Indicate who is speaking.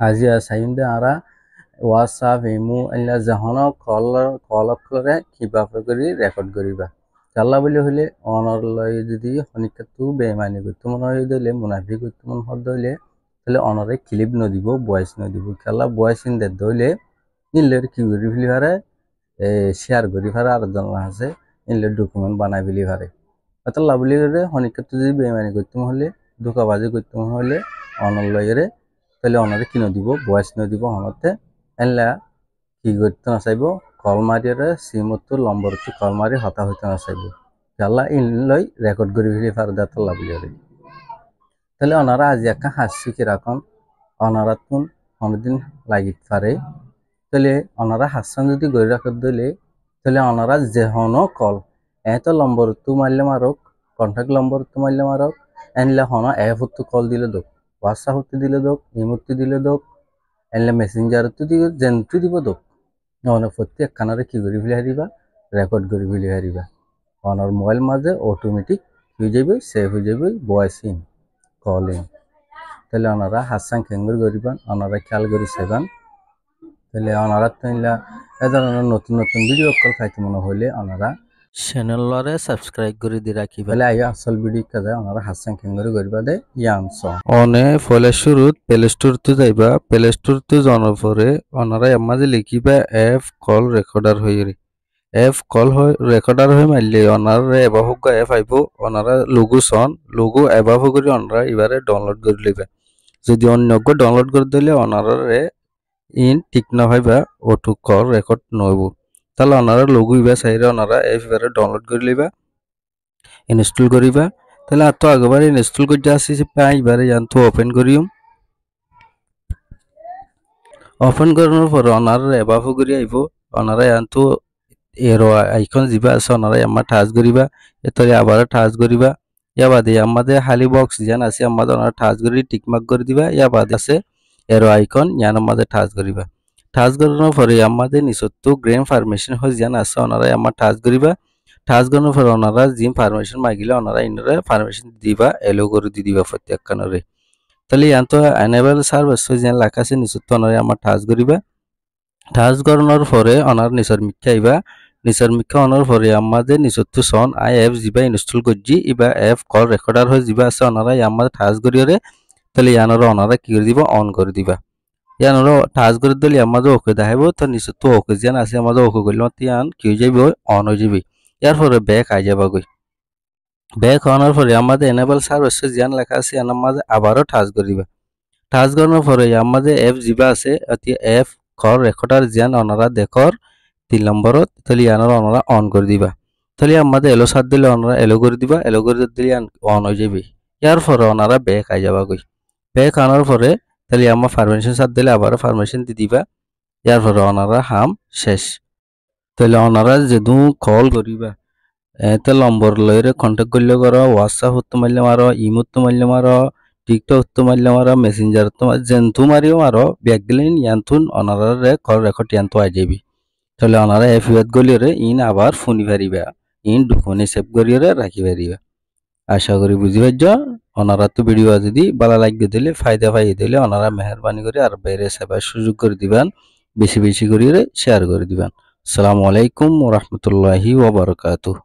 Speaker 1: আজি সাইন্দে আরা WhatsApp imo এলা যখন কল করে কিবা করে রেকর্ড করিবা চাল্লা বলি হলে অনর লয় যদি শনিকা তু বেমানি করতে মনে হয় দিলে মুনাফি করতে মন হদ হইলে তাহলে অনরে ক্লিপ নদিব ভয়েস নদিব খেলা ভয়েস ইন দে দইলে ইনলের কি করি ফেলি পারে শেয়ার করি পারে আর জন আছে ইনলের ডকুমেন্ট বানাই ফেলি পারে চাল্লা বলি করে শনিকা তু যদি বেমানি করতে হলে ধোকাবাজি করতে হলে অনর লয়েরে তাহলে অনারে কি নদিব ভয়েস নদিব হনতে এনলা কি করতে না চাইব কল মারিয়ে সিমতো লম্বরতো কল মারি হতা হইতে না চাইব জাল্লা ইন লই রেকর্ড করে ফেলি ফারদা তল্লা বলি তাহলে ওনারা আজ একটা হাসি কিরকম ওনারা তুন অনেকদিন লাগি পারে তাহলে ওনারা হাসান যদি গড়ি রাখত দিলে তাহলে ওনারা যেহন কল এত লম্বরতো মারলে মারক কন্ট্যাক্ট লম্বরতো মারলে মারক এনলা হন এফতো কল দিলে দোক হোয়াটসঅ্যাপ হতে দিলে দোক ইমোতে দিলে দোক এনলে মেসেঞ্জার তো দিব যেনটো দিব দোক অনেক প্রত্যেক কানারে কি করে ফেলে হারিবা রেকর্ড করে ফেলে হারিবা অনার মোবাইল মাঝে অটোমেটিক হয়ে যাবে সেভ হয়ে যাবে ভয়েস ইন কলিং তাহলে ওনারা হাসান খেঙ্গুর করিবান ওনারা খেয়াল করে সেবান তাহলে ওনারা তো এ ধরনের নতুন নতুন ভিডিও কল খাইতে মনে হইলে ওনারা চ্যানেলরে সাবস্ক্রাইব করে দি রাখিবা তাহলে আইয়া আসল ভিডিও কাজে ওনারা হাসান খেঙ্গুর করিবা দে ইয়াংস অনে ফলে শুরুত প্লে স্টোর তো যাইবা প্লে স্টোর তো জানার পরে ওনারা মাঝে লিখিবা এফ কল রেকর্ডার হইরে এফ কল হয় রেকর্ডার হয়ে মারলে ওনারে এবার হোক এফ আইব ওনারা লোগো সন লোগো এবার করে ওনারা এবারে ডাউনলোড করে লিবে যদি অন্য ডাউনলোড করে দিলে ওনারে ইন ঠিক না হইবা ওটু কল রেকর্ড নইব তাহলে ওনারা লোগো ইবা চাইলে ওনারা এফ এবারে ডাউনলোড করে লিবা ইনস্টল করিবা তাহলে আর তো আগেবার ইনস্টল করতে আসি পাই এবারে জানতো ওপেন করিম ওপেন করানোর পর ওনারা এবার করে আইব ওনারা জানতো এর আইকন যা আছে ওনারা আমার টাচ করিবা এতরে আবার টাচ করিবা ইয়া বাদে আমাদের খালি বক্স যেন আছে আমাদের ওনারা টাচ করি টিকমার্ক করে দিবা ইয়া বাদে আছে এর আইকন ইয়ান আমাদের টাচ করিবা টাচ করানোর পরে আমাদের নিচতো গ্রেম পারমিশন হয় যেন আছে ওনারা আমার টাচ করিবা টাচ করানোর পরে ওনারা জিম পারমিশন মাগিলে ওনারা ইনরে পারমিশন দিবা এলো করে দি দিবা প্রত্যেক কানরে তাহলে ইয়ান তো এনেবল সার্ভিস যেন লেখা আছে নিচতো ওনারা আমার টাচ করিবা টাচ করানোর পরে ওনার নিচের মিথ্যা আইবা নিচের মিথ্যা অনার পরে আমাদের নিচতো সন আই এফ যা ইনস্টল করছি ইবা এফ কল রেকর্ডার হয়ে যা আছে ওনারা আমাদের টাচ করিয়ে তাহলে ইয়ানোর ওনারা কি করে দিবা অন করে দিবা ইয়ানোর টাচ করে দিলে আমাদের ওকে দেখাইব তো নিচতো ওকে যেন আছে আমাদের ওকে করলে ইয়ান কি হয়ে যাবে অন হয়ে যাবে ইয়ার পরে ব্যাক আই যাবা গই ব্যাক হওয়ার পরে আমাদের এনেবল সার্ভিস যেন লেখা আছে ইয়ান আমাদের আবারও টাচ করিবা টাচ করানোর পরে আমাদের এফ যা আছে এফ কল রেকর্ডার যেন ওনারা দেখর 3 নম্বরত তাহলে ইয়ানোর ওনারা অন করে দিবা তাহলে আমাদের এলো সাত দিলে ওনারা এলো করে দিবা এলো করে দিলে অন হয়ে যাবে ইয়ার পরে ওনারা ব্যাক আই যাবা গই ব্যাক আনার পরে তাহলে আমার পারমিশন সাত দিলে আবার পারমিশন দি দিবা ইয়ার পরে ওনারা হাম শেষ তাহলে ওনারা যেদু কল করিবা এতে নম্বর লইরে কন্টাক্ট করলে করো হোয়াটসঅ্যাপ হতে মারলে মারো ইমো তো মারলে মারো টিকটক তো মারলে মারো মেসেঞ্জার তো যেনতু মারিও মারো ব্যাক গেলে ইয়ান্তুন ওনারা কল রেকর্ড ইয়ান্তু আই যাবি তাহলে ওনারা এফিয়াত গলিয়ে ইন আবার ফোনি পারিবা ইন ফোনে সেভ করিয়ে রাখি পারিবা আশা করি বুঝি পারছ ওনারা তো ভিডিও যদি ভালো লাগবে দিলে ফায়দা পাই দিলে ওনারা মেহরবানি করে আর বাইরে সেবার সুযোগ করে দিবেন বেশি বেশি করিয়ে শেয়ার করে দিবেন আসসালামু আলাইকুম ওয়া রাহমাতুল্লাহি ওয়া বারাকাতুহু